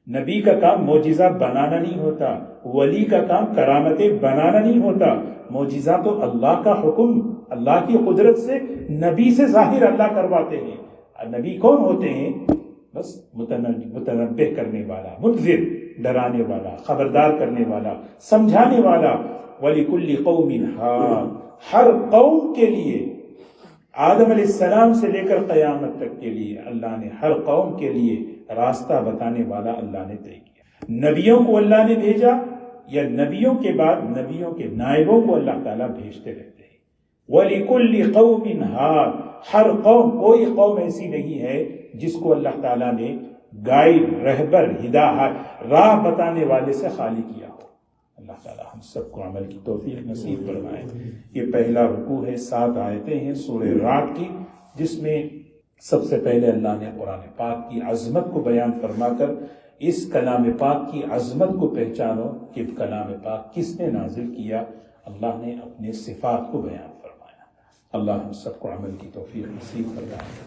نبی کا کام معجزہ بنانا نہیں ہوتا، ولی کا کام کرامتیں بنانا نہیں ہوتا. معجزہ تو اللہ کا حکم، اللہ کی قدرت سے نبی سے ظاہر اللہ کرواتے ہیں. نبی کون ہوتے ہیں؟ بس متنبہ کرنے والا، منذر ڈرانے والا، خبردار کرنے والا، سمجھانے والا. وَلِكُلِّ قَوْمٍ ہَادٍ، ہر قوم کے لیے، آدم علیہ السلام سے لے کر قیامت تک کے لیے اللہ نے ہر قوم کے لیے راستہ بتانے والا اللہ نے طے کیا. نبیوں کو اللہ نے بھیجا، یا نبیوں کے بعد نبیوں کے نائبوں کو اللہ تعالیٰ بھیجتے رہتے ہیں. وَلِكُلِّ قَوْمٍ ہَادٍ، ہر قوم، کوئی قوم ایسی نہیں ہے جس کو اللہ تعالیٰ نے گائیڈ، رہبر، ہدایت، راہ بتانے والے سے خالی کیا ہو. اللہ تعالیٰ ہم سب کو عمل کی توفیق نصیب فرمائے. یہ پہلا رکوع ہے، 7 آیتیں ہیں سورہ رعد کی، جس میں سب سے پہلے اللہ نے قرآن پاک کی عظمت کو بیان فرما کر اس کلام پاک کی عظمت کو پہچانو کہ کلام پاک کس نے نازل کیا، اللہ نے اپنے صفات کو بیان فرمایا۔ اللہ ہم سب کو عمل کی توفیق نصیب فرمائے۔